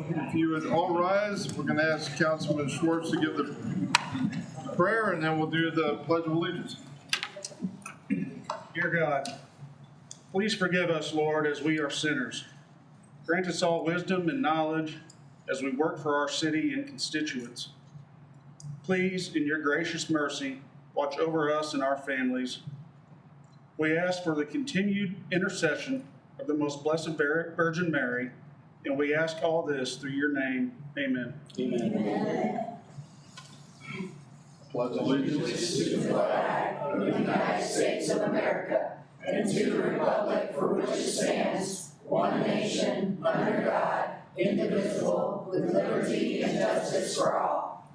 if you would all rise, we're going to ask Councilman Schwartz to give the prayer, and then we'll do the Pledge of Allegiance. Dear God, please forgive us, Lord, as we are sinners. Grant us all wisdom and knowledge as we work for our city and constituents. Please, in your gracious mercy, watch over us and our families. We ask for the continued intercession of the most blessed Virgin Mary, and we ask all this through your name. Amen. Amen. Pledge allegiance To the flag of the United States of America and to the republic for which it stands, one nation, under God, indivisible, with liberty and justice for all.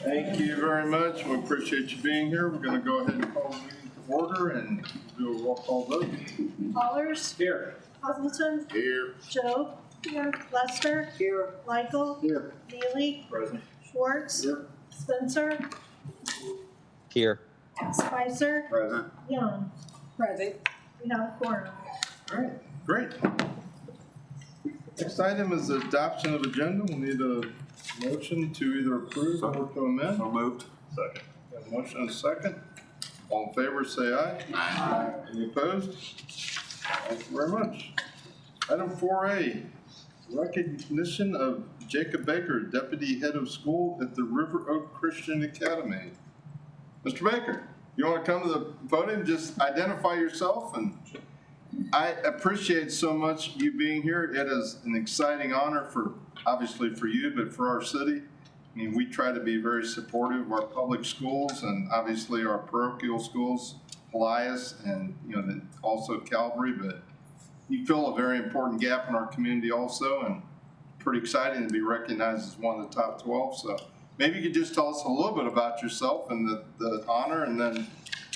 Thank you very much. We appreciate you being here. We're going to go ahead and call the meeting to order and do a roll call vote. Allers. Here. Hazelton. Here. Joe. Here. Lester. Here. Michael. Here. Neely. Present. Schwartz. Here. Spencer. Here. Spicer. Present. Young. Present. We have a quorum. All right, great. Next item is the adoption of agenda. We'll need a motion to either approve or to amend. So moved. Second. Got a motion and a second. All in favor, say aye. Aye. Any opposed? Thank you very much. Item 4A, recognition of Jacob Baker, Deputy Head of School at the River Oak Christian Academy. Mr. Baker, you want to come to the podium, just identify yourself? And I appreciate so much you being here. It is an exciting honor obviously for you, but for our city. I mean, we try to be very supportive of our public schools and obviously our parochial schools, Elias, and then also Calvary, but you fill a very important gap in our community also, and pretty exciting to be recognized as one of the top 12. So maybe you could just tell us a little bit about yourself and the honor, and then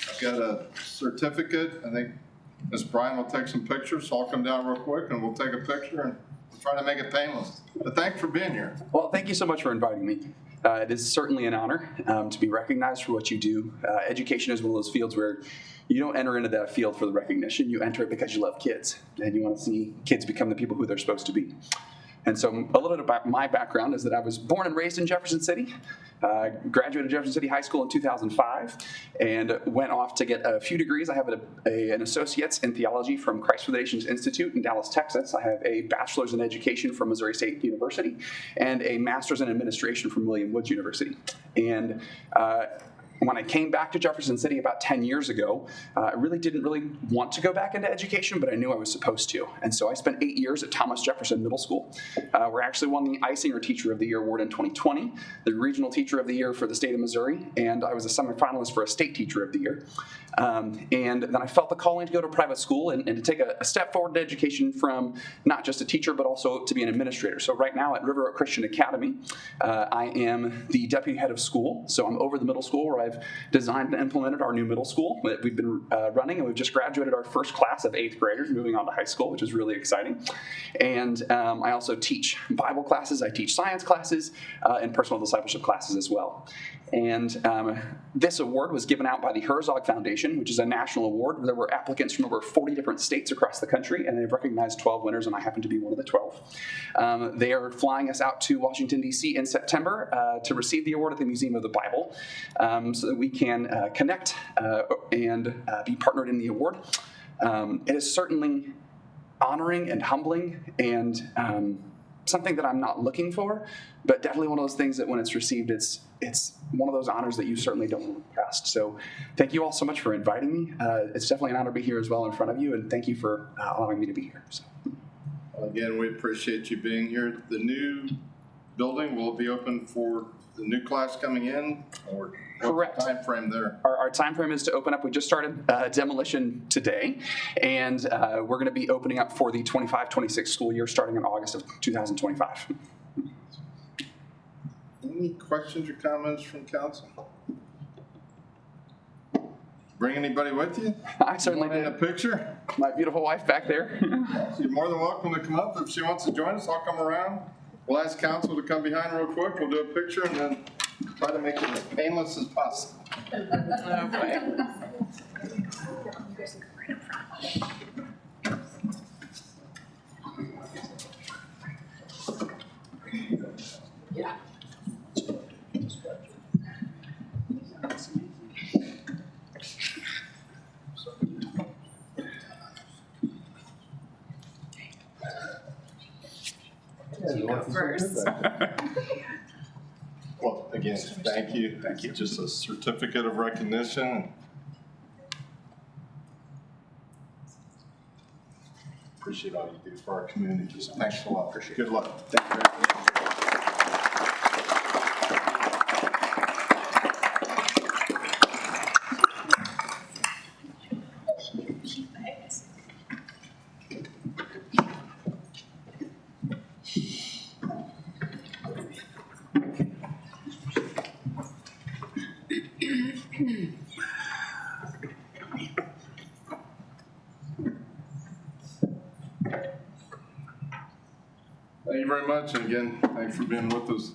I've got a certificate. I think Ms. Bryan will take some pictures, so I'll come down real quick and we'll take a picture and we'll try to make it painless. But thanks for being here. Well, thank you so much for inviting me. It is certainly an honor to be recognized for what you do. Education is one of those fields where you don't enter into that field for the recognition. You enter it because you love kids and you want to see kids become the people who they're supposed to be. And so a little bit about my background is that I was born and raised in Jefferson City, graduated Jefferson City High School in 2005, and went off to get a few degrees. I have an associate's in theology from Christ for the Nations Institute in Dallas, Texas. I have a bachelor's in education from Missouri State University, and a master's in administration from William Woods University. And when I came back to Jefferson City about 10 years ago, I really didn't want to go back into education, but I knew I was supposed to. And so I spent 8 years at Thomas Jefferson Middle School. We actually won the Eisinger Teacher of the Year award in 2020, the Regional Teacher of the Year for the state of Missouri, and I was a semifinalist for a State Teacher of the Year. And then I felt the calling to go to private school and to take a step forward in education from not just a teacher, but also to be an administrator. So right now at River Oak Christian Academy, I am the deputy head of school. So I'm over the middle school where I've designed and implemented our new middle school that we've been running, and we've just graduated our first class of 8th graders moving on to high school, which is really exciting. And I also teach Bible classes, I teach science classes, and personal discipleship classes as well. And this award was given out by the Herzog Foundation, which is a national award. There were applicants from over 40 different states across the country, and they've recognized 12 winners, and I happen to be one of the 12. They are flying us out to Washington, D.C. in September to receive the award at the Museum of the Bible so that we can connect and be partnered in the award. It is certainly honoring and humbling and something that I'm not looking for, but definitely one of those things that when it's received, it's one of those honors that you certainly don't want to pass. So thank you all so much for inviting me. It's definitely an honor to be here as well in front of you, and thank you for allowing me to be here. So. Again, we appreciate you being here. The new building will be open for the new class coming in, or correct. What's the time frame there? Our time frame is to open up. We just started demolition today, and we're going to be opening up for the 25-26 school year starting in August of 2025. Any questions or comments from council? Bring anybody with you? I certainly in a did. picture? My beautiful wife back there. You're more than welcome to come up. If she wants to join us, I'll come around. We'll ask council to come behind real quick. We'll do a picture and then try to make it as painless as possible. Okay. First. Well, again, thank you. Thank you. Just a certificate of recognition. Appreciate all you do for our community. So thanks a lot. Good luck. Thank you very much. Thank you very much, and again, thanks for being with us.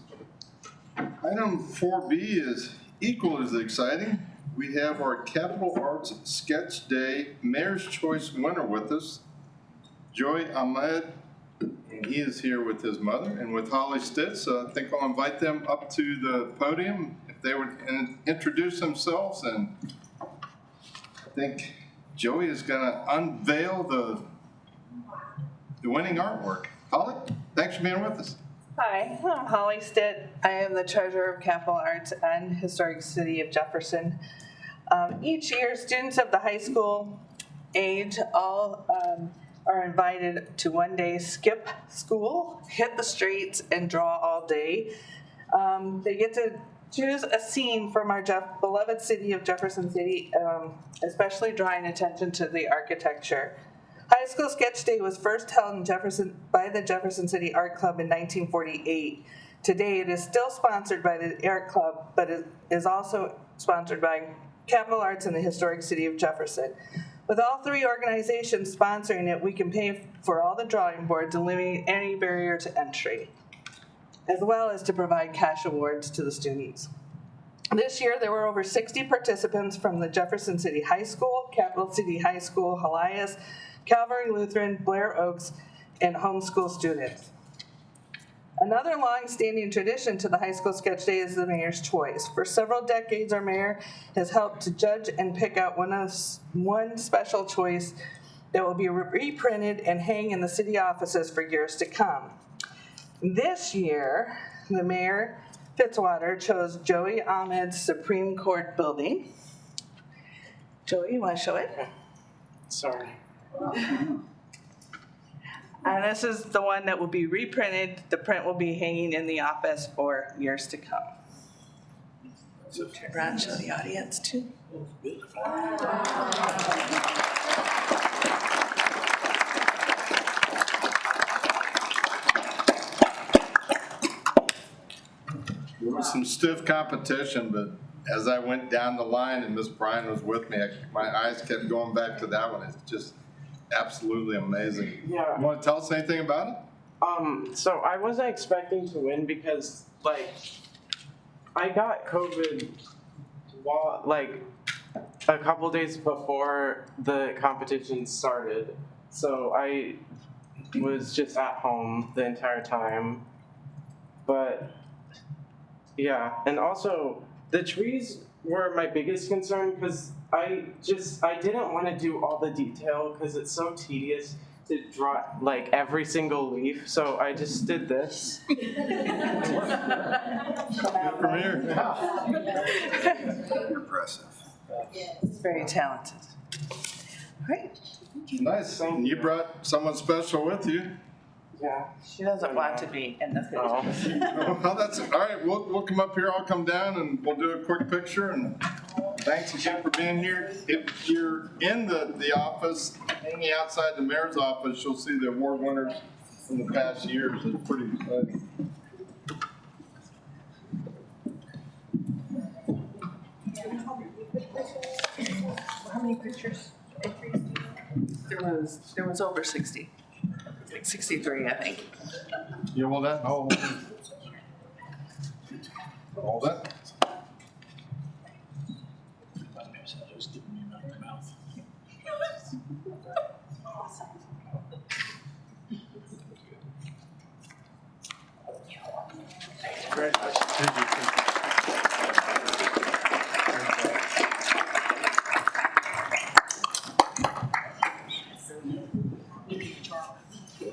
Item 4B is equal as exciting. We have our Capital Arts Sketch Day Mayor's Choice winner with us, Joy Ahmed, and he is here with his mother and with Holly Stitz. So I think I'll invite them up to the podium if they would introduce themselves, and I think Joey is going to unveil the winning artwork. Holly, thanks for being with us. Hi, I'm Holly Stitt. I am the treasurer of Capital Arts and Historic City of Jefferson. Each year, students of the high school age all are invited to one day skip school, hit the streets, and draw all day. They get to choose a scene from our beloved city of Jefferson City, especially drawing attention to the architecture. High School Sketch Day was first held in Jefferson by the Jefferson City Art Club in 1948. Today, it is still sponsored by the Art Club, but it is also sponsored by Capital Arts and the Historic City of Jefferson. With all three organizations sponsoring it, we can pay for all the drawing boards, eliminating any barrier to entry, as well as to provide cash awards to the students. This year, there were over 60 participants from the Jefferson City High School, Capital City High School, Helias, Calvary Lutheran, Blair Oaks, and homeschool students. Another long-standing tradition to the High School Sketch Day is the Mayor's Choice. For several decades, our mayor has helped to judge and pick out one special choice that will be reprinted and hang in the city offices for years to come. This year, the Mayor Fitzwater chose Joey Ahmed's Supreme Court building. Joey, you want to show it? Sorry. And this is the one that will be reprinted. The print will be hanging in the office for years to come. So turn around and show the audience too. There was some stiff competition, but as I went down the line and Miss Bryan was with me, my eyes kept going back to that one. It's just absolutely amazing. Yeah. You want to tell us anything about it? So I wasn't expecting to win because, like, I got COVID while, like, a couple days before the competition started. So I was just at home the entire time. But, yeah. And also, the trees were my biggest concern because I didn't want to do all the detail because it's so tedious to draw like every single leaf. So I just did this. Good premiere. Impressive. It's very talented. All right. Nice. And you brought someone special with you. Yeah. She doesn't want to be in the picture. Oh. Well, that's all right. We'll come up here. I'll come down and we'll do a quick picture. And thanks again for being here. If you're in the office, hanging outside the mayor's office, you'll see the award winners from the past years. It's pretty exciting. How many pictures? There was over 60. Like 63, I think. You hold that? Hold that. I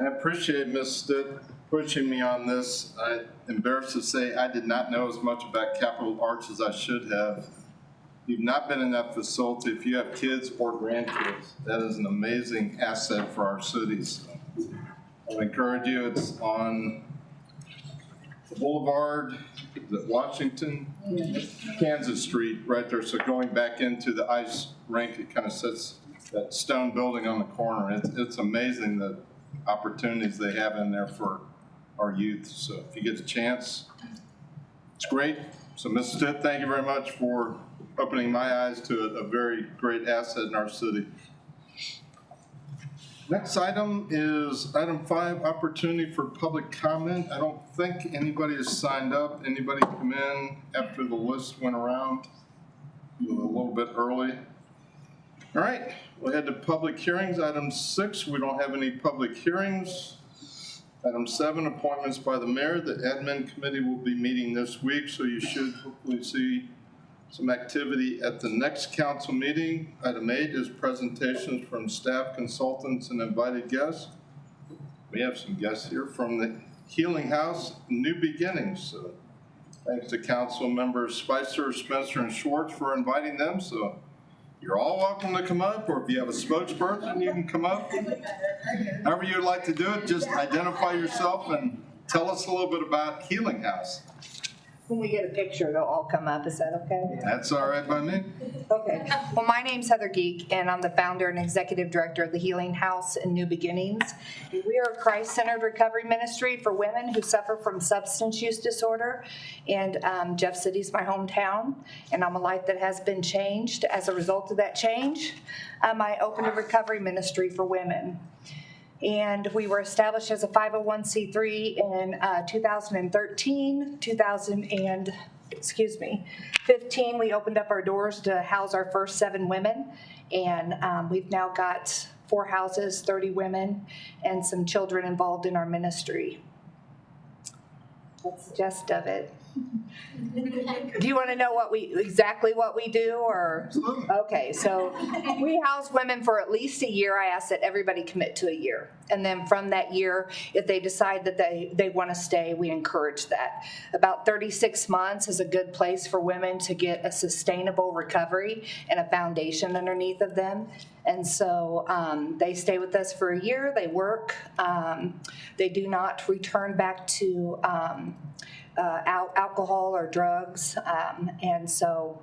appreciate Ms. Stitt pushing me on this. I'm embarrassed to say I did not know as much about Capital Arts as I should have. If you've not been in that facility, if you have kids or grandkids, that is an amazing asset for our cities. I encourage you, it's on the Boulevard, is it Washington? Kansas Street, right there. So going back into the ice rink, it kind of sits that stone building on the corner. It's amazing the opportunities they have in there for our youth. So if you get a chance, it's great. So Ms. Stitt, thank you very much for opening my eyes to a very great asset in our city. Next item is item 5, opportunity for public comment. I don't think anybody has signed up. Anybody come in after the list went around? A little bit early. All right, we'll head to public hearings. Item 6, we don't have any public hearings. Item 7, appointments by the mayor. The admin committee will be meeting this week, so you should hopefully see some activity at the next council meeting. Item 8 is presentations from staff, consultants, and invited guests. We have some guests here from the Healing House, New Beginnings. So thanks to council members Spicer, Spencer, and Schwartz for inviting them. So you're all welcome to come up, or if you have a spokesperson, you can come up. However you'd like to do it, just identify yourself and tell us a little bit about Healing House. When we get a picture, they'll all come up. Is that okay? That's all right by me. Okay. Well, my name's Heather Geek, and I'm the founder and executive director of the Healing House and New Beginnings. We are a Christ-centered recovery ministry for women who suffer from substance use disorder. And Jeff City's my hometown, and I'm a life that has been changed. As a result of that change, I opened a recovery ministry for women. And we were established as a 501c3 in 2013, 15, we opened up our doors to house our first 7 women. And we've now got 4 houses, 30 women, and some children involved in our ministry. That's the gist of it. Do you want to know exactly what we do, or? Okay, so we house women for at least a year. I ask that everybody commit to a year. And then from that year, if they decide that they want to stay, we encourage that. About 36 months is a good place for women to get a sustainable recovery and a foundation underneath of them. And so they stay with us for a year, they work, they do not return back to alcohol or drugs, and so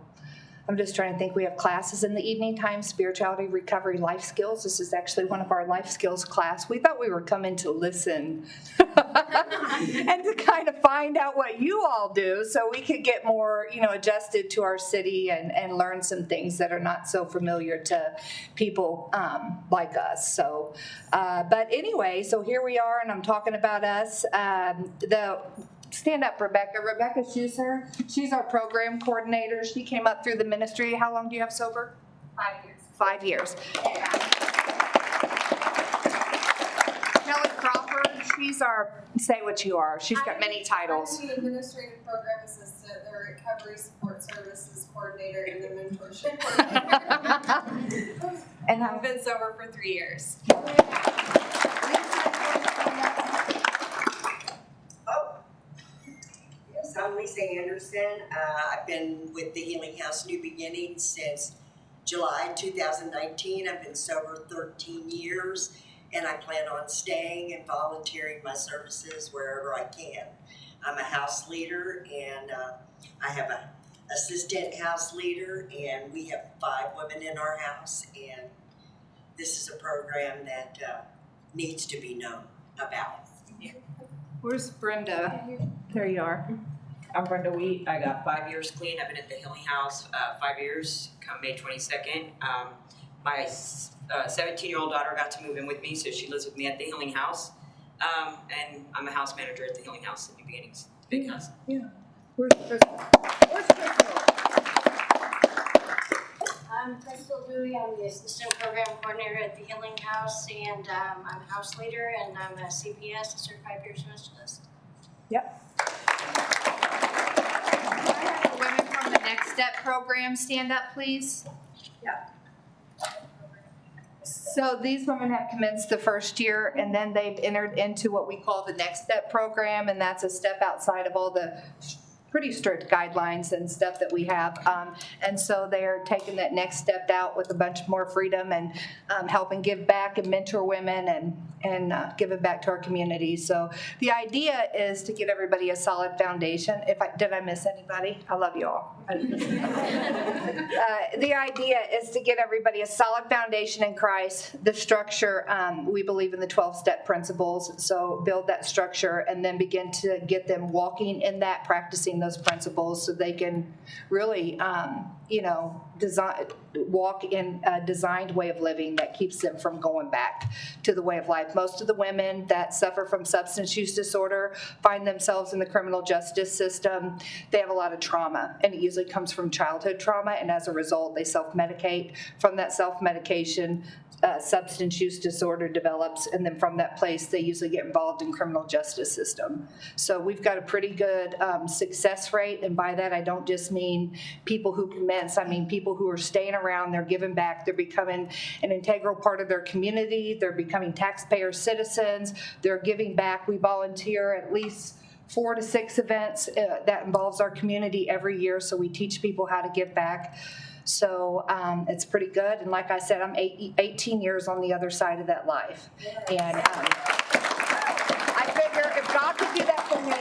I'm just trying to think. We have classes in the evening time, spirituality, recovery, life skills. This is actually one of our life skills class. We thought we were coming to listen and to kind of find out what you all do so we could get more, adjusted to our city and learn some things that are not so familiar to people like us. So, but anyway, so here we are, and I'm talking about us. Stand up, Rebecca. Rebecca Schuster. She's our program coordinator. She came up through the ministry. How long do you have sober? 5 years. 5 years. Kelly Crawford. She's our, say what you are. She's got many titles. I'm the administrative program assistant, the recovery support services coordinator, and the mentorship coordinator. And I've been sober for 3 years. I'm Lisa Anderson. I've been with the Healing House New Beginnings since July 2019. I've been sober 13 years, and I plan on staying and volunteering my services wherever I can. I'm a house leader, and I have an assistant house leader, and we have 5 women in our house, and this is a program that needs to be known about. where's Brenda? There you are. I'm Brenda Wheat. I got 5 years clean. I've been at the Healing House 5 years, come May 22nd. My 17-year-old daughter got to move in with me, so she lives with me at the Healing House. And I'm a house manager at the Healing House at New Beginnings. Big house. Yeah. Where's Crystal? I'm Principal Dewey. I'm the Assistant Program Coordinator at the Healing House, and I'm a house leader, and I'm a CPS, a Certified Peer Specialist. Yep. Can I have the women from the Next Step program stand up, please? Yeah. So these women have commenced the first year, and then they've entered into what we call the Next Step program, and that's a step outside of all the pretty strict guidelines and stuff that we have. And so they're taking that next step out with a bunch more freedom and helping give back and mentor women and giving back to our community. So the idea is to get everybody a solid foundation. Did I miss anybody? I love you all. The idea is to get everybody a solid foundation in Christ. The structure, we believe in the 12-step principles. So build that structure and then begin to get them walking in that, practicing those principles so they can really, walk in a designed way of living that keeps them from going back to the way of life. Most of the women that suffer from substance use disorder find themselves in the criminal justice system. They have a lot of trauma, and it usually comes from childhood trauma, and as a result, they self-medicate. From that self-medication, substance use disorder develops, and then from that place, they usually get involved in criminal justice system. So we've got a pretty good success rate, and by that, I don't just mean people who commence. I mean people who are staying around, they're giving back, they're becoming an integral part of their community, they're becoming taxpayer citizens, they're giving back. We volunteer at least 4 to 6 events that involves our community every year, so we teach people how to give back. So it's pretty good. And like I said, I'm 18 years on the other side of that life. And I figure if God could do that for me,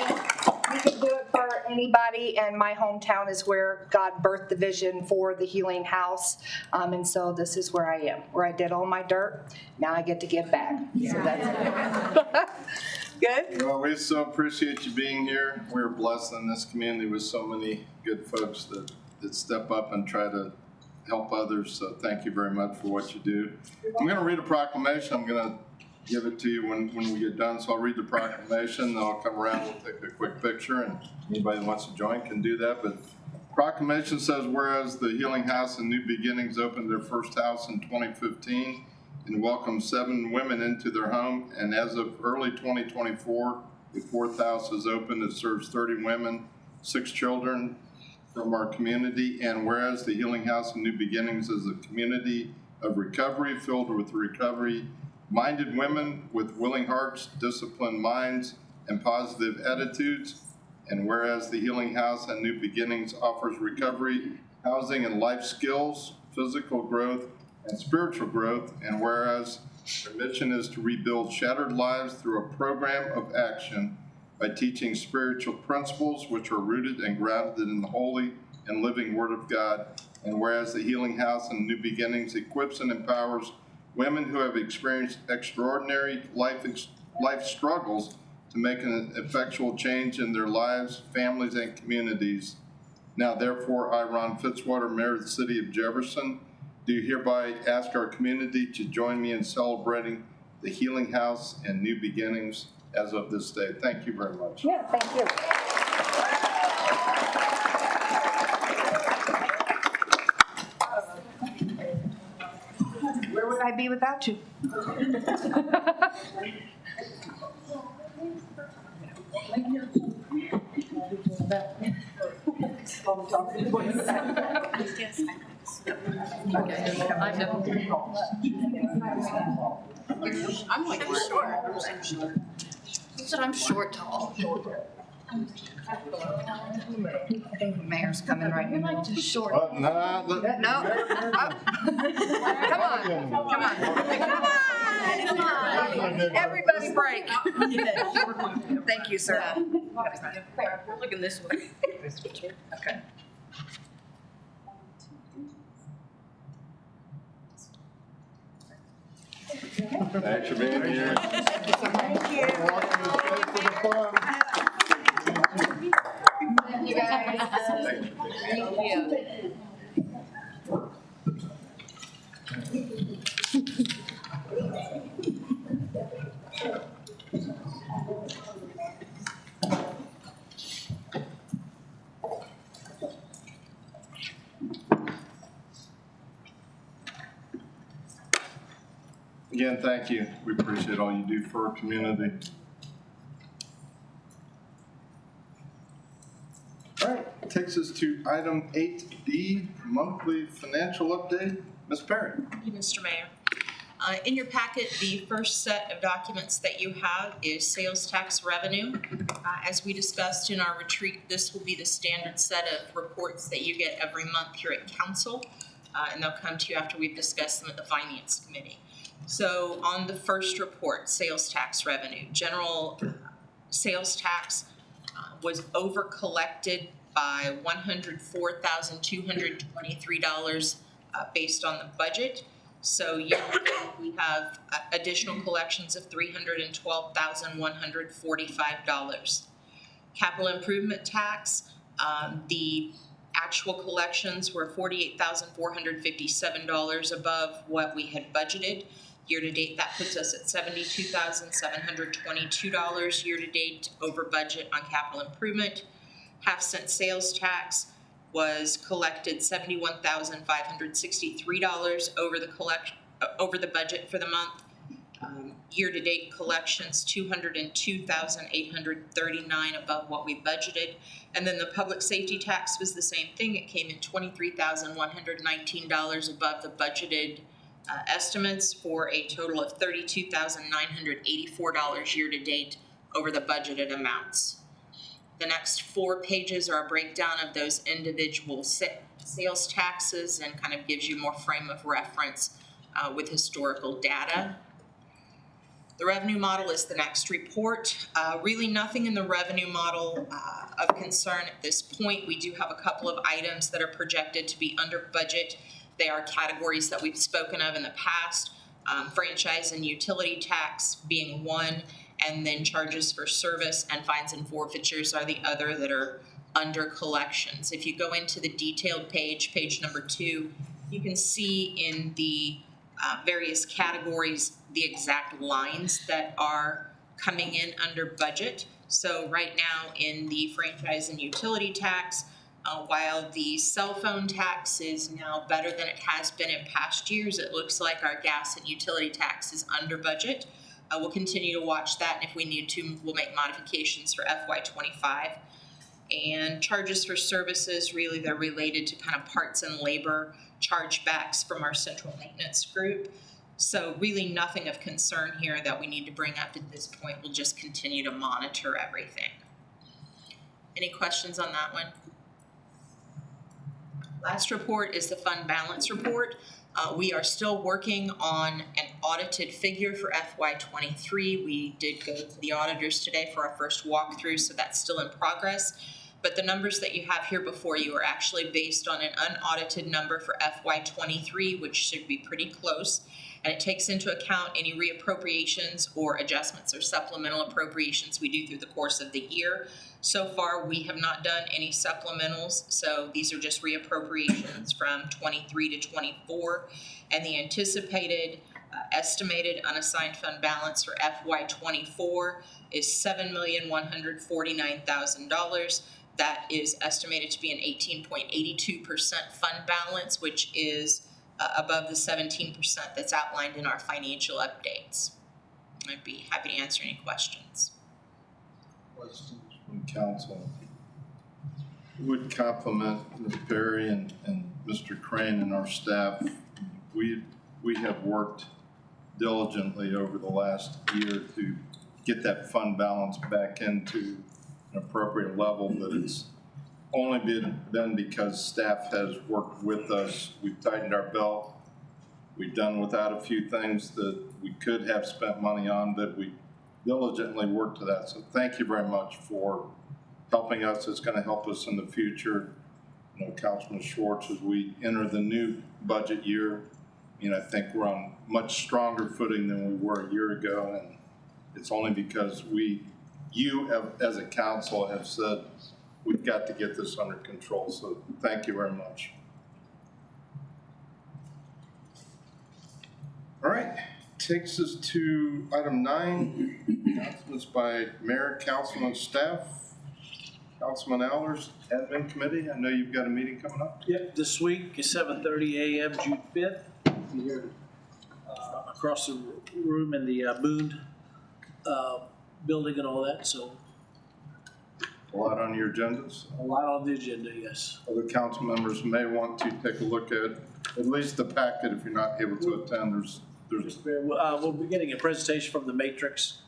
He can do it for anybody. And my hometown is where God birthed the vision for the Healing House. And so this is where I am, where I did all my dirt. Now I get to give back. So that's it. Good? Well, we so appreciate you being here. We're blessed in this community with so many good folks that step up and try to help others. So thank you very much for what you do. I'm going to read a proclamation. I'm going to give it to you when we get done. So I'll read the proclamation, then I'll come around, we'll take a quick picture, and anybody that wants to join can do that. But proclamation says, whereas the Healing House and New Beginnings opened their first house in 2015 and welcomed 7 women into their home, and as of early 2024, the 4th house is open. It serves 30 women, 6 children from our community. And whereas the Healing House and New Beginnings is a community of recovery filled with recovery-minded women with willing hearts, disciplined minds, and positive attitudes. And whereas the Healing House and New Beginnings offers recovery, housing, and life skills, physical growth, and spiritual growth. And whereas their mission is to rebuild shattered lives through a program of action by teaching spiritual principles which are rooted and grounded in the holy and living Word of God. And whereas the Healing House and New Beginnings equips and empowers women who have experienced extraordinary life struggles to make an effectual change in their lives, families, and communities. Now, therefore, I, Ron Fitzwater, Mayor of the City of Jefferson, do hereby ask our community to join me in celebrating the Healing House and New Beginnings as of this day. Thank you very much. Yeah, thank you. Where would I be without you? I'm like short. Who said I'm short tall? I think the mayor's coming right now. Short. No. No. Oh. Come on. Everybody break. Thank you, sir. We're looking this way. Okay. Thanks for being here. Thank you. Thank you, guys. Thank you. Again, thank you. We appreciate all you do for our community. All right, takes us to item 8B, monthly financial update. Ms. Perry. Thank you, Mr. Mayor. In your packet, the first set of documents that you have is sales tax revenue. As we discussed in our retreat, this will be the standard set of reports that you get every month here at council, and they'll come to you after we've discussed them at the Finance Committee. So on the first report, sales tax revenue, general sales tax was over collected by $104,223 based on the budget. So year-to-date, we have additional collections of $312,145. Capital improvement tax, the actual collections were $48,457 above what we had budgeted. Year-to-date, that puts us at $72,722 year-to-date over budget on capital improvement. Half-cent sales tax was collected $71,563 over the budget for the month. Year-to-date collections $202,839 above what we budgeted, and then the public safety tax was the same thing. It came in $23,119 above the budgeted estimates for a total of $32,984 year-to-date over the budgeted amounts. The next 4 pages are a breakdown of those individual sales taxes and kind of gives you more frame of reference with historical data. The revenue model is the next report. Really nothing in the revenue model of concern at this point. We do have a couple of items that are projected to be under budget. They are categories that we've spoken of in the past, franchise and utility tax being one, and then charges for service and fines and forfeitures are the other that are under collections. If you go into the detailed page, page number 2, you can see in the various categories the exact lines that are coming in under budget. So right now in the franchise and utility tax, while the cell phone tax is now better than it has been in past years, it looks like our gas and utility tax is under budget. We'll continue to watch that, and if we need to, we'll make modifications for FY25. And charges for services, really they're related to kind of parts and labor chargebacks from our central maintenance group. So really nothing of concern here that we need to bring up at this point. We'll just continue to monitor everything. Any questions on that one? Last report is the fund balance report. We are still working on an audited figure for FY23. We did go to the auditors today for our first walkthrough, so that's still in progress. But the numbers that you have here before you are actually based on an unaudited number for FY23, which should be pretty close. And it takes into account any reappropriations or adjustments or supplemental appropriations we do through the course of the year. So far, we have not done any supplementals, so these are just reappropriations from 23 to 24. And the anticipated estimated unassigned fund balance for FY24 is $7,149,000. That is estimated to be an 18.82% fund balance, which is above the 17% that's outlined in our financial updates. I'd be happy to answer any questions. Questions from council? Would compliment Ms. Perry and Mr. Crane and our staff. We have worked diligently over the last year to get that fund balance back into an appropriate level, but it's only been because staff has worked with us. We've tightened our belt. We've done without a few things that we could have spent money on, but we diligently worked to that. So thank you very much for helping us. It's going to help us in the future. You know, Councilman Schwartz, as we enter the new budget year, I think we're on much stronger footing than we were a year ago, and it's only because you as a council have said we've got to get this under control. So thank you very much. All right, takes us to item 9, announcements by mayor, council, and staff. Councilman Allers, admin committee. I know you've got a meeting coming up. Yep, this week is 7:30 a.m. June 5th. Here, across the room in the Boone building and all that, so A lot on your agendas. a lot on the agenda, yes. Other council members may want to take a look at least the packet if you're not able to attend. There's We'll be getting a presentation from the Matrix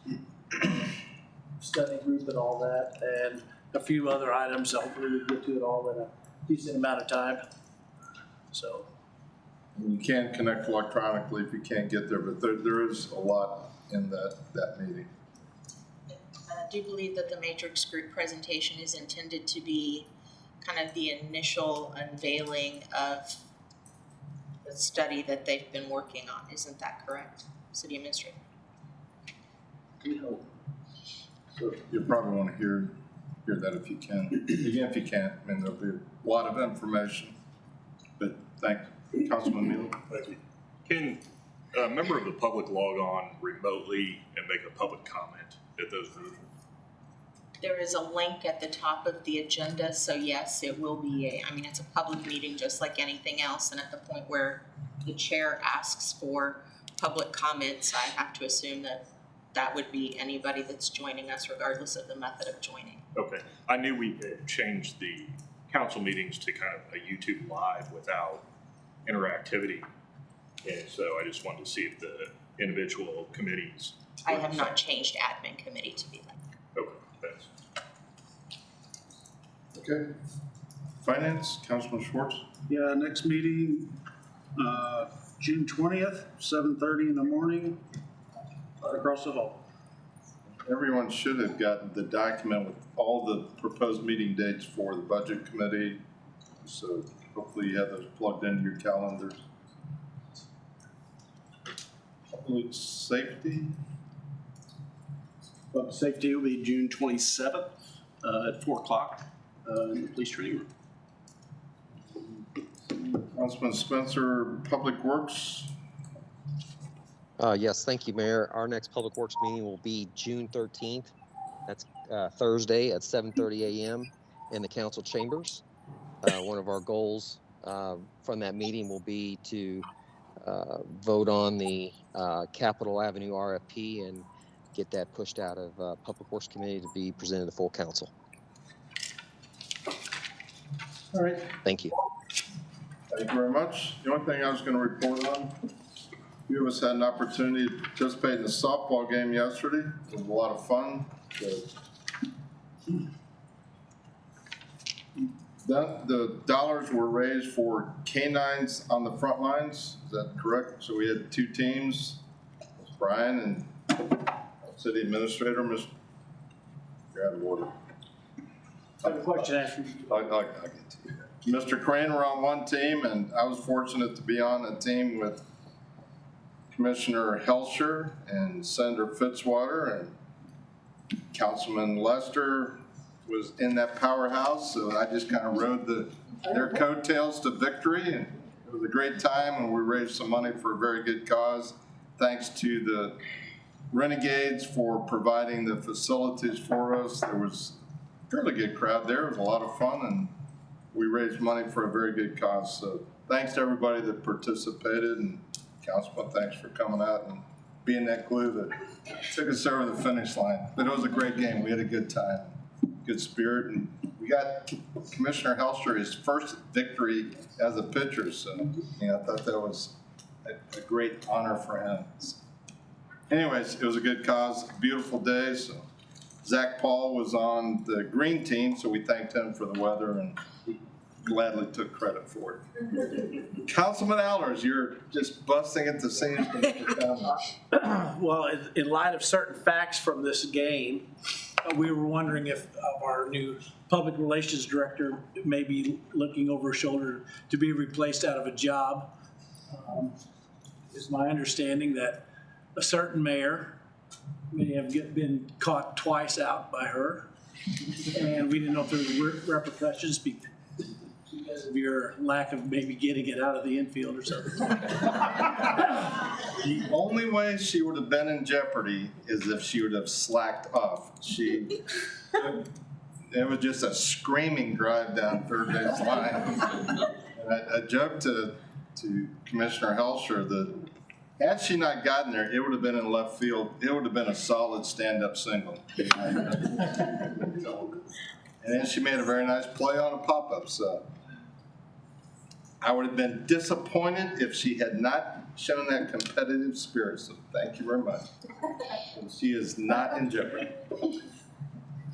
study group and all that, and a few other items. Hopefully we get to it all in a decent amount of time. So you can connect electronically if you can't get there, but there is a lot in that meeting. I do believe that the Matrix Group presentation is intended to be kind of the initial unveiling of the study that they've been working on. Isn't that correct, City Administrator? we hope. So you probably want to hear that if you can. Again, if you can't, I mean, there'll be a lot of information. But thank you, Councilman Neal. Thank you. Can a member of the public log on remotely and make a public comment at those meetings? There is a link at the top of the agenda, so yes, it will be it's a public meeting just like anything else, and at the point where the chair asks for public comments, I have to assume that would be anybody that's joining us regardless of the method of joining. Okay. I knew we had changed the council meetings to kind of a YouTube live without interactivity, and so I just wanted to see if the individual committees. I have not changed admin committee to be like that. Okay, thanks. Okay. Finance, Councilman Schwartz. Yeah, next meeting, June 20th, 7:30 in the morning, right across the hall. Everyone should have gotten the document with all the proposed meeting dates for the budget committee. So hopefully you have those plugged into your calendars. Public safety. Public safety will be June 27th at 4 o'clock in the police training room. Councilman Spencer, Public Works. Yes, thank you, Mayor. Our next Public Works meeting will be June 13th. That's Thursday at 7:30 a.m. in the council chambers. One of our goals from that meeting will be to vote on the Capitol Avenue RFP and get that pushed out of Public Works Committee to be presented to full council. All right. Thank you. Thank you very much. The only thing I was going to report on, a few of us had an opportunity to participate in the softball game yesterday. It was a lot of fun. The dollars were raised for canines on the front lines. Is that correct? So we had two teams. It was Brian and City Administrator, Mr. You're out of order. I have a question after you. I'll get to you. Mr. Crane were on one team, and I was fortunate to be on a team with Commissioner Helsher and Senator Fitzwater, and Councilman Lester was in that powerhouse, so I just kind of rode their coattails to victory, and it was a great time, and we raised some money for a very good cause. Thanks to the Renegades for providing the facilities for us. There was a fairly good crowd there. It was a lot of fun, and we raised money for a very good cause. So thanks to everybody that participated, and Councilman, thanks for coming out and being that glue that took us over the finish line. But it was a great game. We had a good time, good spirit, and we got Commissioner Helsher his first victory as a pitcher. So I thought that was a great honor for him. Anyways, it was a good cause, beautiful day. So Zach Paul was on the green team, so we thanked him for the weather and he gladly took credit for it. Councilman Allers, you're just busting at the seams. Well, in light of certain facts from this game, we were wondering if our new public relations director may be looking over her shoulder to be replaced out of a job. It's my understanding that a certain mayor may have been caught twice out by her, and we didn't know if there were repercussions because of your lack of maybe getting it out of the infield or something. The only way she would have been in jeopardy is if she would have slacked off. It was just a screaming drive down third base line. And I joked to Commissioner Helsher that, Had she not gotten there, it would have been in left field. It would have been a solid stand-up single. And then she made a very nice play on a pop-up, so. I would have been disappointed if she had not shown that competitive spirit, so thank you very much. And she is not in jeopardy.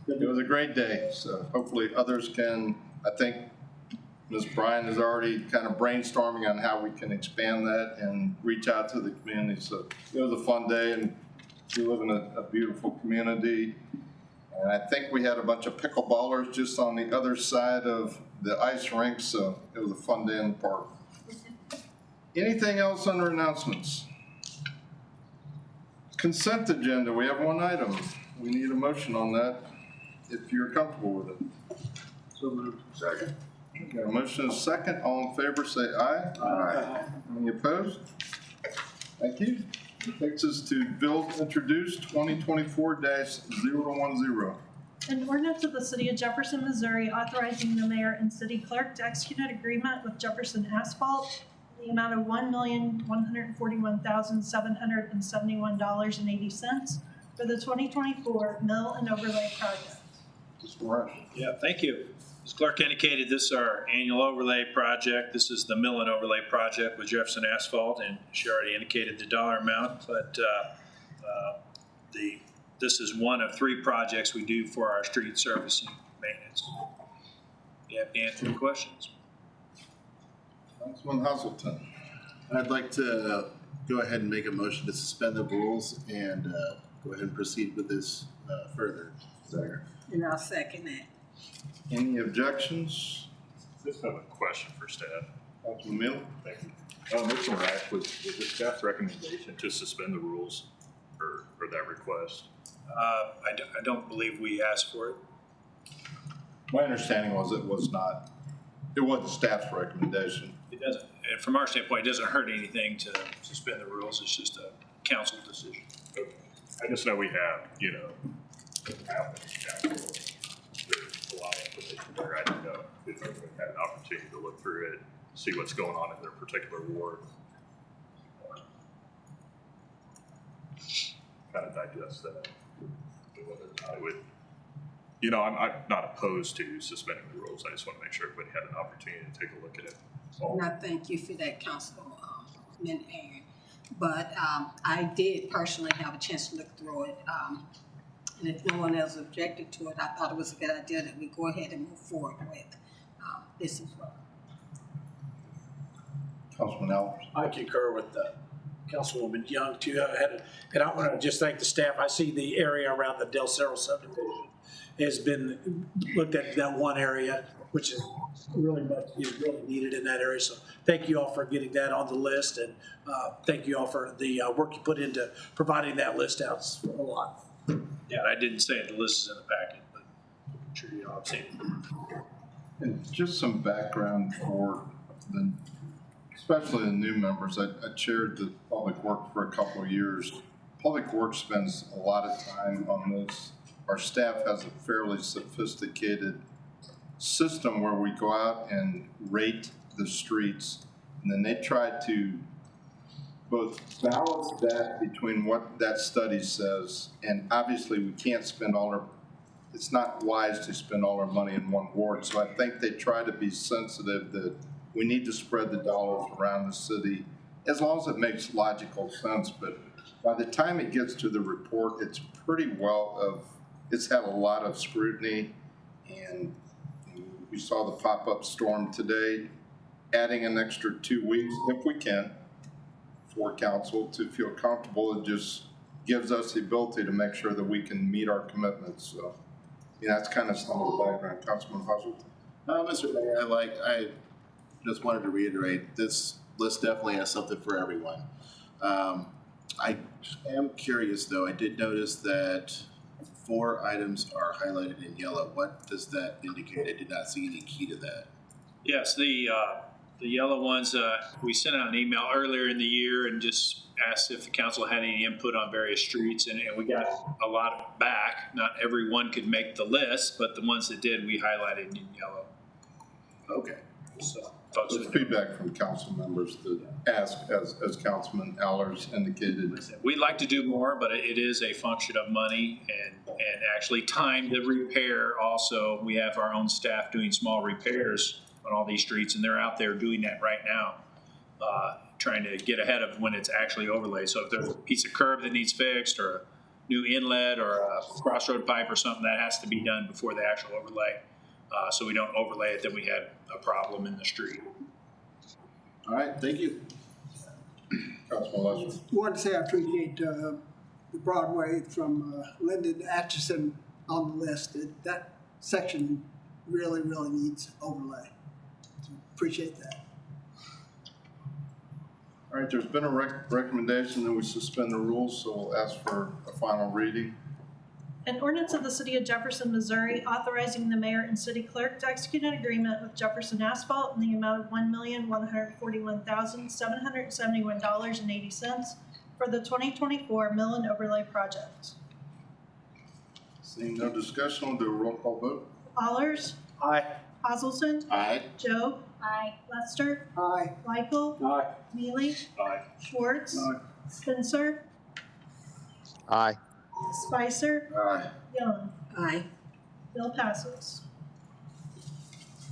It was a great day, so hopefully others can. I think Ms. Bryan is already kind of brainstorming on how we can expand that and reach out to the community. So it was a fun day, and we live in a beautiful community. And I think we had a bunch of pickleballers just on the other side of the ice rink, so it was a fun day in the park. Anything else under announcements? Consent agenda, we have one item. We need a motion on that, if you're comfortable with it. So moved. Second. Got a motion and a second. All in favor, say aye. Aye. Any opposed? Thank you. Takes us to bills introduced 2024-010. An ordinance of the City of Jefferson, Missouri, authorizing the mayor and city clerk to execute an agreement with Jefferson Asphalt in the amount of $1,141,771.80 for the 2024 mill and overlay project. Mr. Rush. Yeah, thank you. As Clerk indicated, this is our annual overlay project. This is the mill and overlay project with Jefferson Asphalt, and she already indicated the dollar amount, but this is one of 3 projects we do for our street surfacing maintenance. You have to answer the questions. Councilman Hazelton. I'd like to go ahead and make a motion to suspend the rules and go ahead and proceed with this further. Second. And I'll second that. Any objections? Just have a question for staff. Councilman Miller. Thank you. Mr. Rack, was it staff's recommendation to suspend the rules for that request? I don't believe we asked for it. My understanding was it was not. It wasn't staff's recommendation. It doesn't, and from our standpoint, it doesn't hurt anything to suspend the rules. It's just a council decision. Okay. I just know we have, there's a lot of information there. I don't know if everyone had an opportunity to look through it, see what's going on in their particular ward. Kind of digest that. Whether or not it would, I'm not opposed to suspending the rules. I just want to make sure everybody had an opportunity to take a look at it. And I thank you for that, Councilman Aaron. But I did personally have a chance to look through it. And if no one else objected to it, I thought it was a good idea that we go ahead and move forward with this as well. Councilman Ellers. I concur with Councilwoman Young too. And I want to just thank the staff. I see the area around the Del Cerro subdivision has been looked at, that one area, which is really needed in that area. So thank you all for getting that on the list, and thank you all for the work you put into providing that list out. It's a lot. Yeah, I didn't say the list is in the packet, but I'm sure you all have seen it. And just some background for especially the new members. I chaired the Public Works for a couple of years. Public Works spends a lot of time on this. Our staff has a fairly sophisticated system where we go out and rate the streets, and then they try to both balance that between what that study says, and obviously we can't spend it's not wise to spend all our money in one ward. So I think they try to be sensitive that we need to spread the dollars around the city as long as it makes logical sense. But by the time it gets to the report, it's pretty it's had a lot of scrutiny, and we saw the pop-up storm today, adding an extra 2 weeks, if we can, for council to feel comfortable. It just gives us the ability to make sure that we can meet our commitments. So, that's kind of some of the background. Councilman Hazelton. Mr. Mayor, I just wanted to reiterate, this list definitely has something for everyone. I am curious though, I did notice that 4 items are highlighted in yellow. What does that indicate? I did not see any key to that. Yes, the yellow ones, we sent out an email earlier in the year and just asked if the council had any input on various streets, and we got a lot back. Not everyone could make the list, but the ones that did, we highlighted in yellow. Okay. So, So it's feedback from council members to ask, as Councilman Allers indicated. we'd like to do more, but it is a function of money and actually time to repair also. We have our own staff doing small repairs on all these streets, and they're out there doing that right now, trying to get ahead of when it's actually overlaid. So if there's a piece of curb that needs fixed, or a new inlet, or a crossroad pipe or something, that has to be done before the actual overlay. So we don't overlay it, then we have a problem in the street. All right, thank you. Councilman Lester. Wanted to say I appreciate the Broadway from Linden to Atchison on the list. That section really, really needs overlay. So appreciate that. All right, there's been a recommendation that we suspend the rules, so we'll ask for a final reading. An ordinance of the City of Jefferson, Missouri, authorizing the mayor and city clerk to execute an agreement with Jefferson Asphalt in the amount of $1,141,771.80 for the 2024 Mill and Overlay project. Seeing no discussion, we'll do a roll call vote. Allers? Aye. Osselson? Aye. Joe? Aye. Lester? Aye. Michael? Aye. Neely? Aye. Schwartz? Aye. Spencer? Aye. Spicer? Aye. Young? Aye. Bill passes.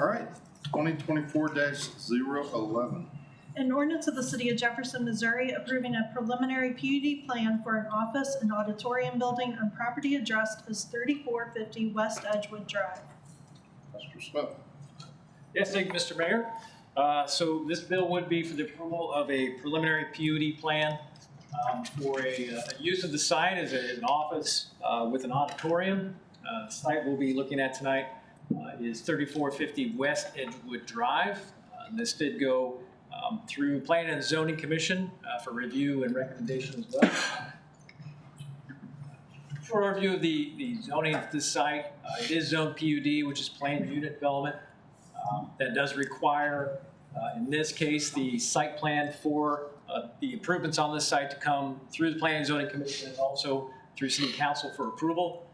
All right, 2024-011. An ordinance of the City of Jefferson, Missouri, approving a preliminary PUD plan for an office and auditorium building on property addressed as 3450 West Edgewood Drive. Mr. Smith. Yes, thank you, Mr. Mayor. So this bill would be for the approval of a preliminary PUD plan for a use of the site as an office with an auditorium. The site we'll be looking at tonight is 3450 West Edgewood Drive. This did go through Planning and Zoning Commission for review and recommendation as well. Short overview of the zoning of this site. It is zone PUD, which is planned unit development. That does require, in this case, the site plan for the improvements on this site to come through the Planning and Zoning Commission and also through City Council for approval.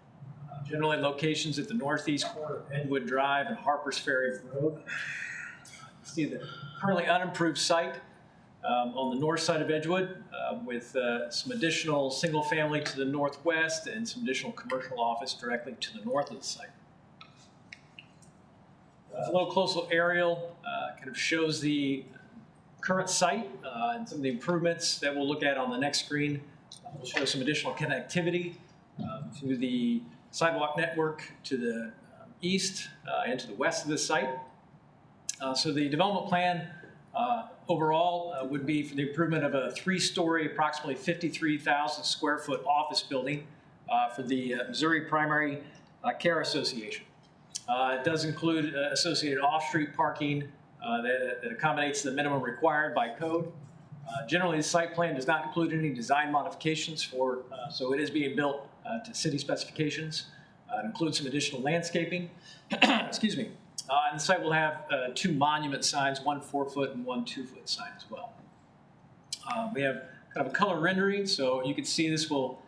Generally locations at the northeast corner of Edgewood Drive and Harper's Ferry Road. See the currently unimproved site on the north side of Edgewood with some additional single family to the northwest and some additional commercial office directly to the north of the site. A little closer aerial kind of shows the current site and some of the improvements that we'll look at on the next screen. We'll show some additional connectivity to the sidewalk network to the east and to the west of the site. So the development plan overall would be for the improvement of a 3-story, approximately 53,000 square foot office building for the Missouri Primary Care Association. It does include associated off-street parking that accommodates the minimum required by code. Generally, the site plan does not include any design modifications so it is being built to city specifications. It includes some additional landscaping. Excuse me. And the site will have 2 monument signs, one 4-foot and one 2-foot sign as well. We have kind of a color rendering, so you can see this will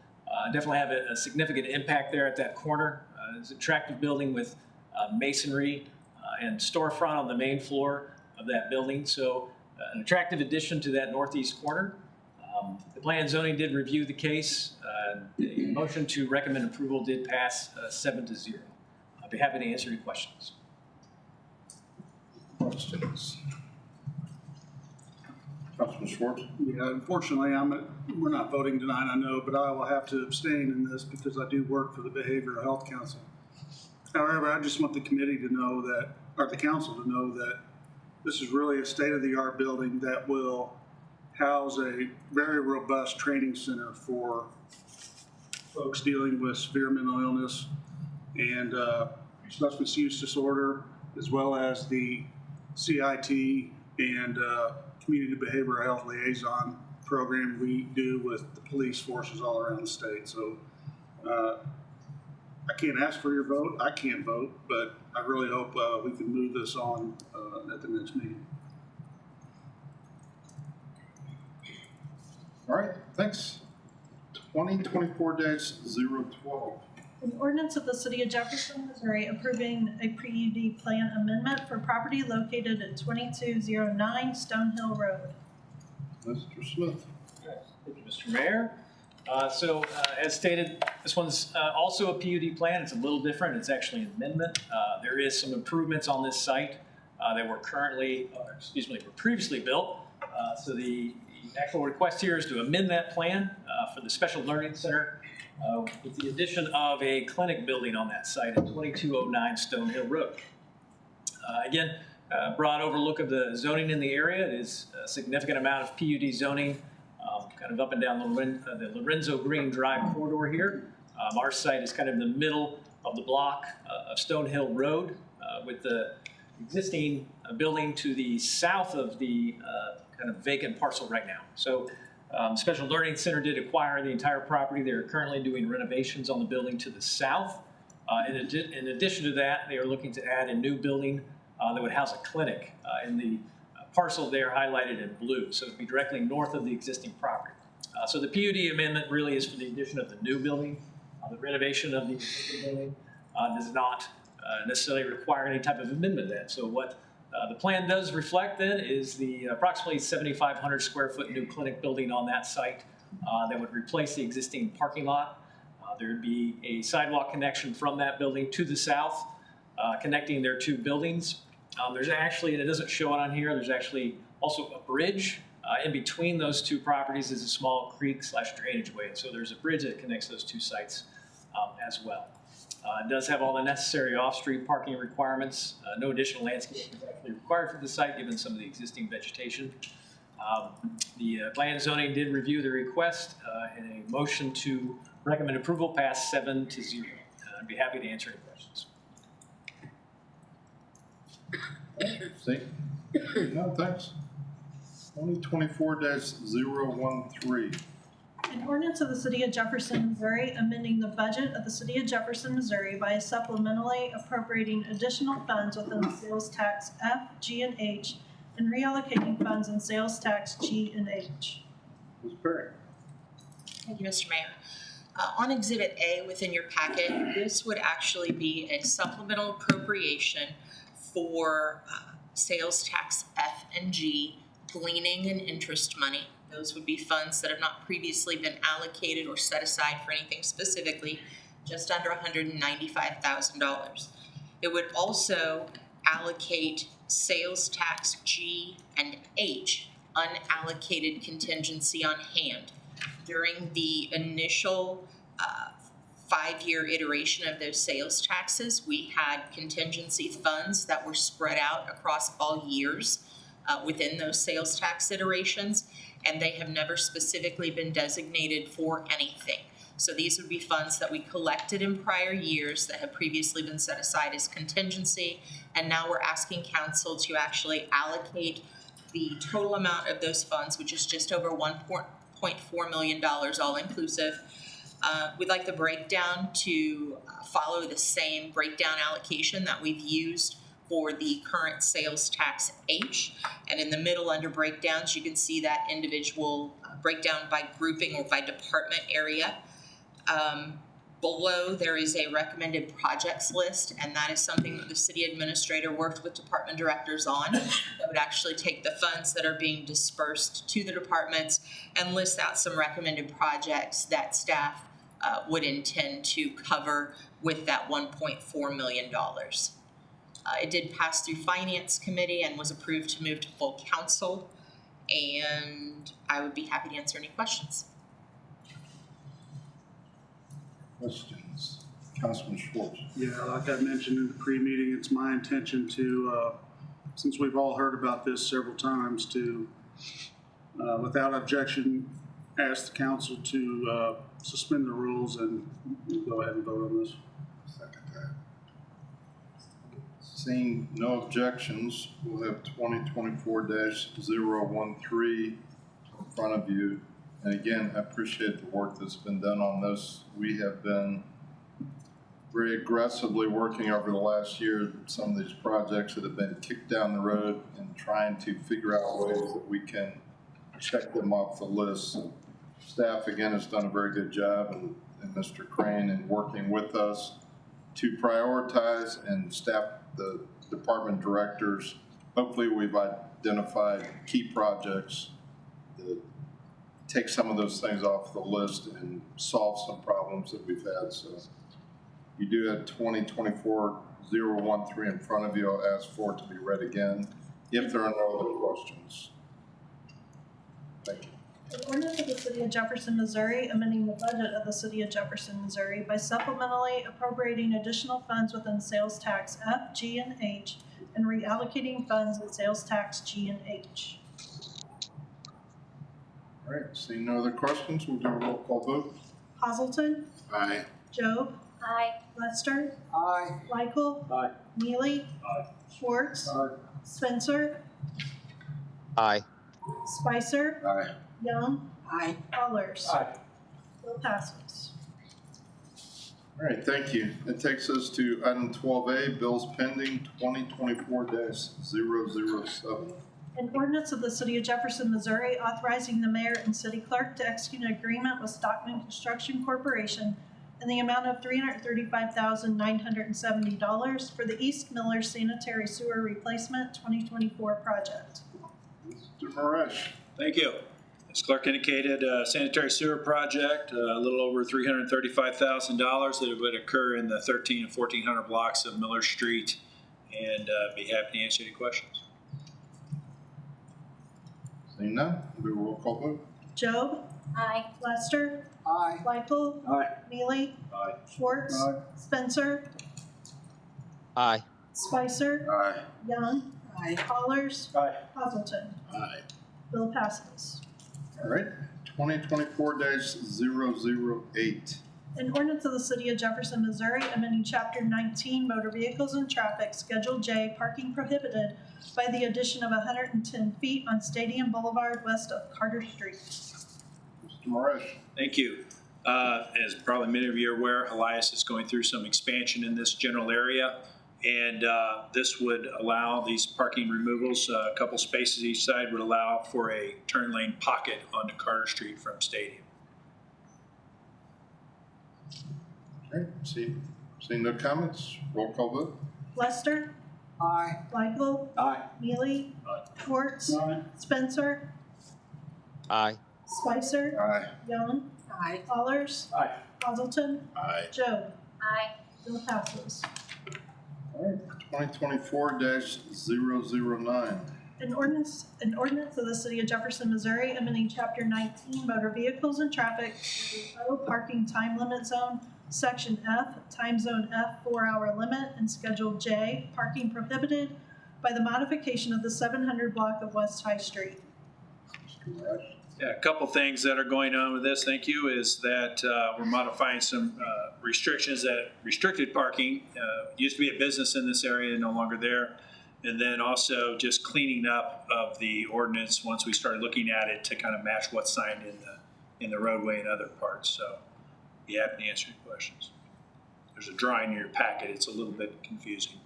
definitely have a significant impact there at that corner. It's an attractive building with masonry and storefront on the main floor of that building. So an attractive addition to that northeast corner. The Plan and Zoning did review the case. The motion to recommend approval did pass 7-0. I'll be happy to answer any questions. Questions? Councilman Schwartz. Yeah, unfortunately, we're not voting tonight, I know, but I will have to abstain in this because I do work for the Behavioral Health Council. However, I just want the committee to know that, or the council to know that this is really a state-of-the-art building that will house a very robust training center for folks dealing with severe mental illness and substance use disorder, as well as the CIT and community behavioral health liaison program we do with the police forces all around the state. So I can't ask for your vote. I can't vote, but I really hope we can move this on at the next meeting. All right, thanks. 2024-012. An ordinance of the City of Jefferson, Missouri approving a PUD plan amendment for property located at 2209 Stonehill Road. Mr. Smith. Thank you, Mr. Mayor. As stated, this one's also a PUD plan. It's a little different. It's actually an amendment. There is some improvements on this site that were previously built. So the actual request here is to amend that plan for the Special Learning Center with the addition of a clinic building on that site at 2209 Stonehill Road. Again, broad overlook of the zoning in the area. It is a significant amount of PUD zoning kind of up and down the Lorenzo Green Drive corridor here. Our site is kind of in the middle of the block of Stonehill Road with the existing building to the south of the kind of vacant parcel right now. So Special Learning Center did acquire the entire property. They're currently doing renovations on the building to the south. In addition to that, they are looking to add a new building that would house a clinic in the parcel there highlighted in blue. So it would be directly north of the existing property. So the PUD amendment really is for the addition of the new building. The renovation of the existing building does not necessarily require any type of amendment then. So what the plan does reflect then is the approximately 7,500 square foot new clinic building on that site that would replace the existing parking lot. There would be a sidewalk connection from that building to the south, connecting their two buildings. There's actually, and it doesn't show it on here, there's actually also a bridge. In between those two properties is a small creek/drainage way. So there's a bridge that connects those two sites as well. It does have all the necessary off-street parking requirements. No additional landscaping is actually required for the site given some of the existing vegetation. The plan zoning did review the request and a motion to recommend approval passed 7-0. I'd be happy to answer any questions. See? No, thanks. 2024-013. An ordinance of the City of Jefferson, Missouri amending the budget of the City of Jefferson, Missouri by supplementally appropriating additional funds within the sales tax F, G, and H and reallocating funds in sales tax G and H. Ms. Perry. Thank you, Mr. Mayor. On Exhibit A within your packet, this would actually be a supplemental appropriation for sales tax F and G, gleaning and interest money. Those would be funds that have not previously been allocated or set aside for anything specifically, just under $195,000. It would also allocate sales tax G and H, unallocated contingency on hand. During the initial 5-year iteration of those sales taxes, we had contingency funds that were spread out across all years within those sales tax iterations, and they have never specifically been designated for anything. So these would be funds that we collected in prior years that have previously been set aside as contingency, and now we're asking council to actually allocate the total amount of those funds, which is just over $1.4 million all inclusive. We'd like the breakdown to follow the same breakdown allocation that we've used for the current sales tax H. And in the middle under breakdowns, you can see that individual breakdown by grouping or by department area. Below there is a recommended projects list, and that is something that the city administrator worked with department directors on that would actually take the funds that are being dispersed to the departments and list out some recommended projects that staff would intend to cover with that $1.4 million. It did pass through Finance Committee and was approved to move to full council, and I would be happy to answer any questions. Questions? Councilman Schwartz. Yeah, like I mentioned in the pre-meeting, it's my intention to, since we've all heard about this several times, to, without objection, ask the council to suspend the rules and go ahead and vote on this. Second that. Seeing no objections, we'll have 2024-013 in front of you. And again, I appreciate the work that's been done on this. We have been very aggressively working over the last year some of these projects that have been kicked down the road and trying to figure out ways that we can check them off the list. Staff, again, has done a very good job, and and Mr. Crane in working with us to prioritize and staff the department directors. Hopefully we've identified key projects that take some of those things off the list and solve some problems that we've had. So you do have 2024-013 in front of you. I'll ask for it to be read again if there are no other questions. Thank you. An ordinance of the City of Jefferson, Missouri, amending the budget of the City of Jefferson, Missouri by supplementally appropriating additional funds within sales tax F, G, and H, and reallocating funds in sales tax G and H. All right, seeing no other questions, we'll do a roll call vote. Hazelton, Aye. Job, Aye. Lester, Aye. Michael, Aye. Neely, Aye. Schwartz, Aye. Spencer, Aye. Spicer, Aye. Young, Aye. Allers. Aye. Bill passes. All right, thank you. That takes us to item 12A, bills pending 2024-007. An ordinance of the City of Jefferson, Missouri, authorizing the mayor and city clerk to execute an agreement with Stockman Construction Corporation in the amount of $335,970 for the East Miller Sanitary Sewer Replacement 2024 project. Mr. Maresh. Thank you. As clerk indicated, sanitary sewer project, a little over $335,000 that would occur in the 13 and 1400 blocks of Miller Street, and be happy to answer any questions. Seeing none, we'll do a roll call vote. Job, Aye. Lester, Aye. Michael, Aye. Neely, Aye. Schwartz, Aye. Spencer, Aye. Spicer, Aye. Young, Aye. Allers, Aye. Hazelton. Aye. Bill passes. All right, 2024-008. An ordinance of the City of Jefferson, Missouri, amending Chapter 19 Motor Vehicles and Traffic, Schedule J, parking prohibited by the addition of 110 feet on Stadium Boulevard west of Carter Street. Mr. Maresh. Thank you. As probably many of you are aware, Elias is going through some expansion in this general area, and this would allow these parking removals. A couple spaces each side would allow for a turn lane pocket onto Carter Street from Stadium. All right, seeing no comments, roll call vote. Lester, Aye. Michael, Aye. Neely, Schwartz, Aye. Spencer, Aye. Spicer, Aye. Young, Aye. Allers, Aye. Hazelton, Aye. Job. Aye. Bill passes. All right, 2024-009. An ordinance of the City of Jefferson, Missouri, amending Chapter 19 Motor Vehicles and Traffic, O Parking Time Limit Zone, Section F, Time Zone F 4-hour limit, and Schedule J, parking prohibited by the modification of the 700 block of West High Street. Mr. Maresh. Yeah, a couple things that are going on with this, thank you, is that we're modifying some restrictions that restricted parking. Used to be a business in this area, no longer there. And then also just cleaning up of the ordinance once we started looking at it to kind of match what's signed in the roadway and other parts. So be happy to answer your questions. There's a drawing in your packet. It's a little bit confusing.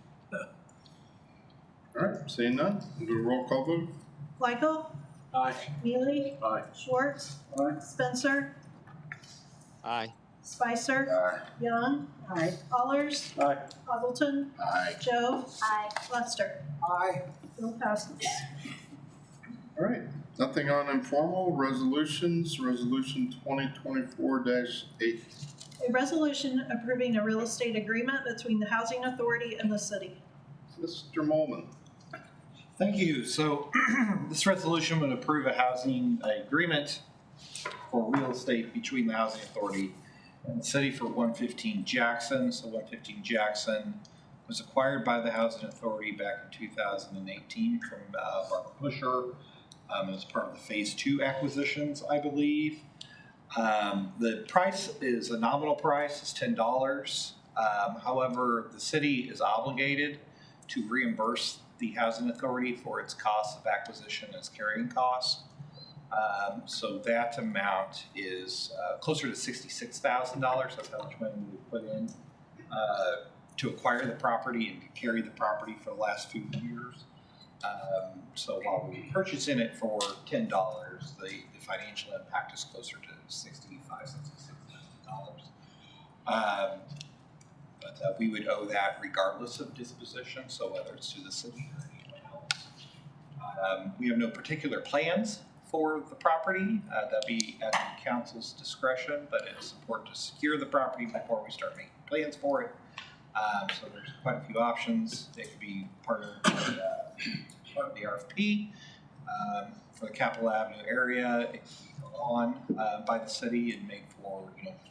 All right, seeing none, we'll do a roll call vote. Michael, Aye. Neely, Aye. Schwartz, Aye. Spencer, Aye. Spicer, Aye. Young, Aye. Allers, Aye. Hazelton, Aye. Job, Aye. Lester. Aye. Bill passes. All right, nothing on informal resolutions. Resolution 2024-8. A resolution approving a real estate agreement between the Housing Authority and the city. Mr. Molman. Thank you. So this resolution would approve a housing agreement for real estate between the Housing Authority and the city for 115 Jackson. So 115 Jackson was acquired by the Housing Authority back in 2018 from Barbara Pusher. As part of the Phase 2 acquisitions, I believe. The price is a nominal price, it's $10. However, the city is obligated to reimburse the Housing Authority for its costs of acquisition as carrying costs. So that amount is closer to $66,000. That's how much money we put in to acquire the property and to carry the property for the last few years. So while we were purchasing it for $10, the financial impact is closer to $65,000, $66,000. But we would owe that regardless of disposition, so whether it's to the city or anyone else. We have no particular plans for the property. That'd be at the council's discretion, but it's important to secure the property before we start making plans for it. So there's quite a few options. It could be part of the RFP for the Capitol Avenue area. It could be on by the city and made for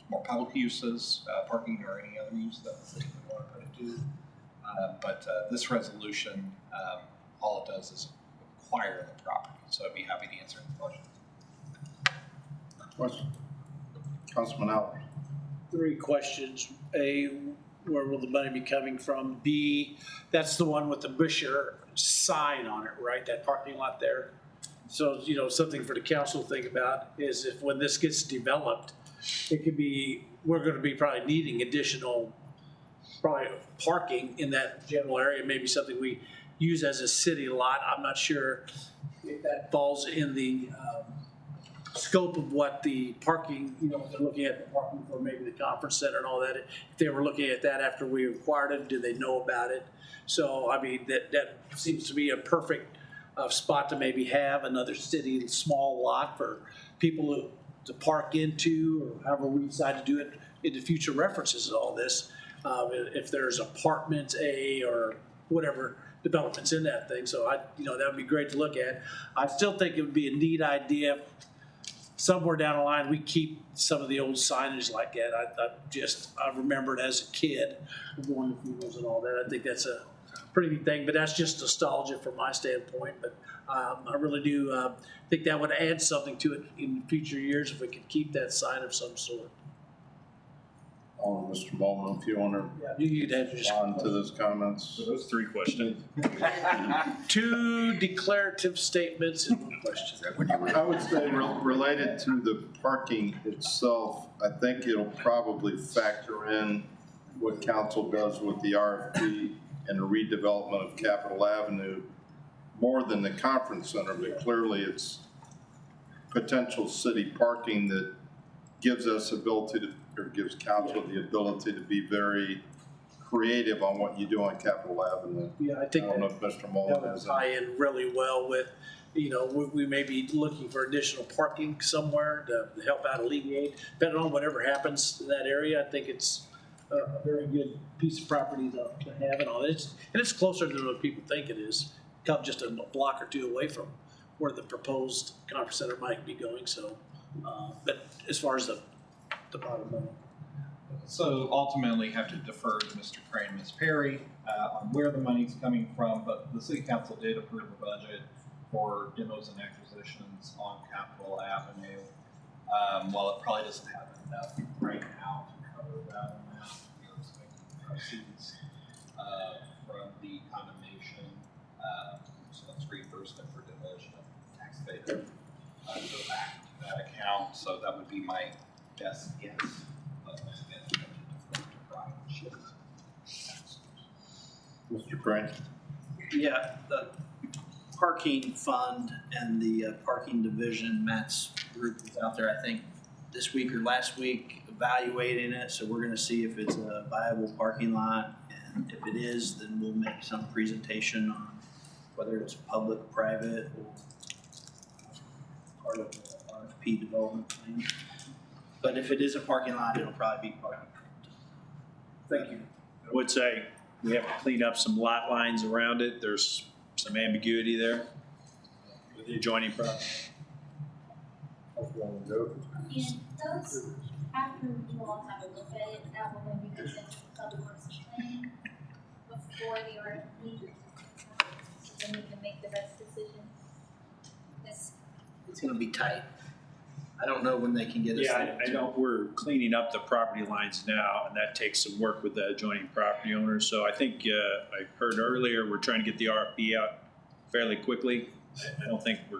more public uses, parking or any other use that the city would want to put it to. But this resolution, all it does is acquire the property. So I'd be happy to answer any questions. Question? Councilman Allen. 3 questions. A, where will the money be coming from? B, that's the one with the Busher sign on it, right? That parking lot there. So, something for the council to think about is if when this gets developed, it could be, we're gonna be probably needing additional parking in that general area, maybe something we use as a city lot. I'm not sure if that falls in the scope of what the parking, if they're looking at the parking for maybe the conference center and all that. If they were looking at that after we acquired it, do they know about it? So, I mean, that seems to be a perfect spot to maybe have another city small lot for people to park into, or however we decide to do it in the future references and all this. If there's apartments A or whatever developments in that thing. So that would be great to look at. I still think it would be a neat idea somewhere down the line we keep some of the old signage like that. I remembered as a kid going to funerals and all that. I think that's a pretty neat thing, but that's just nostalgia from my standpoint. But I really do think that would add something to it in future years if we could keep that sign of some sort. Mr. Bowman, if you want to respond to those comments. So those 3 questions. 2 declarative statements and 1 question. I would say related to the parking itself, I think it'll probably factor in what council does with the RFP and the redevelopment of Capitol Avenue more than the conference center, but clearly it's potential city parking that gives us ability to, or gives council the ability to be very creative on what you do on Capitol Avenue. Yeah, I think I don't know if Mr. Mullen that would has tie in really well with, we may be looking for additional parking somewhere to help out alleviate, depending on whatever happens in that area. I think it's a very good piece of property to have and all this. And it's closer than what people think it is. Come just a block or 2 away from where the proposed conference center might be going. So, but as far as the bottom line. So ultimately have to defer to Mr. Crane and Ms. Perry on where the money's coming from, but the city council did approve the budget for demos and acquisitions on Capitol Avenue. While it probably doesn't have enough right now to cover that amount, we are expecting proceeds from the condemnation, so that's reimbursement for demolition of tax paid, go back to that account. So that would be my best guess. Mr. Crane? Yeah, the parking fund and the parking division, Matt's group was out there, I think, this week or last week evaluating it. So we're gonna see if it's a viable parking lot. And if it is, then we'll make some presentation on whether it's public, private, or part of the RFP development plan. But if it is a parking lot, it'll probably be parking. Thank you. I would say we have to clean up some lot lines around it. There's some ambiguity there with the adjoining property. And those, after you all have a look at it, that will then be presented to Public Works Planning before the RFP. So then we can make the best decision. It's gonna be tight. I don't know when they can get us. Yeah, I know we're cleaning up the property lines now, and that takes some work with the adjoining property owners. So I think I heard earlier we're trying to get the RFP out fairly quickly. I don't think we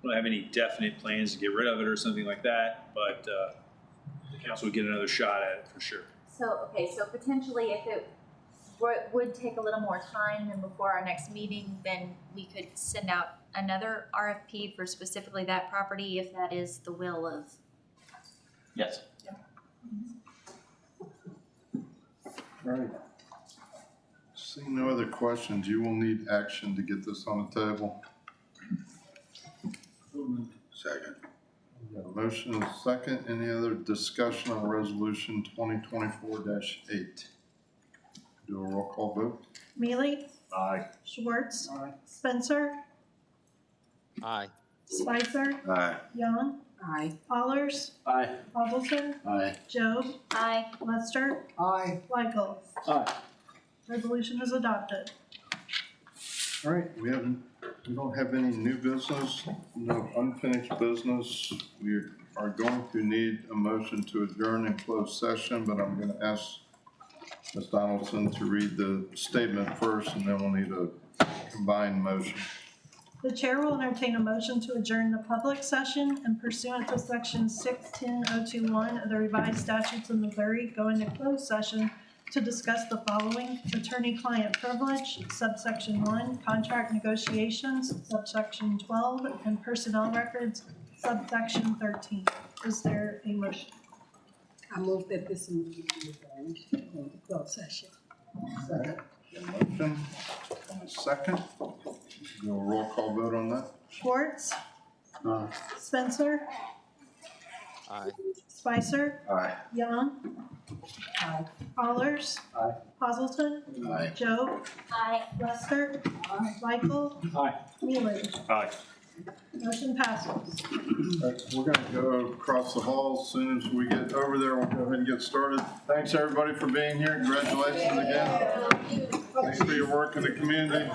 don't have any definite plans to get rid of it or something like that, but the council would get another shot at it for sure. So, okay, so potentially if it would take a little more time than before our next meeting, then we could send out another RFP for specifically that property if that is the will of. Yes. All right. Seeing no other questions, you will need action to get this on the table. Second. We got a motion and a second. Any other discussion on resolution 2024-8? Do a roll call vote. Mealy, Aye. Schwartz, Spencer, Aye. Spicer, Aye. Young, Aye. Allers, Aye. Hazelton, Aye. Job, Aye. Lester, Aye. Michael. Aye. Resolution is adopted. All right, we don't have any new business, no unfinished business. We are going to need a motion to adjourn in closed session, but I'm gonna ask Ms. Donaldson to read the statement first, and then we'll need a combined motion. The chair will entertain a motion to adjourn the public session and pursuant to section 610021 of the revised statutes of Missouri, go into closed session to discuss the following: attorney-client privilege, subsection 1, contract negotiations, subsection 12, and personnel records, subsection 13. Is there a motion? I move that this meeting be adjourned in the closed session. Second. Motion and a second. Do a roll call vote on that. Schwartz, Spencer, Aye. Spicer, Aye. Young, Aye. Allers, Aye. Hazelton, Aye. Job, Aye. Lester, Michael, Aye. Mealy. Aye. Motion passes. All right, we're gonna go across the hall. As soon as we get over there, we'll go ahead and get started. Thanks, everybody, for being here. Congratulations again. Thanks for your work in the community.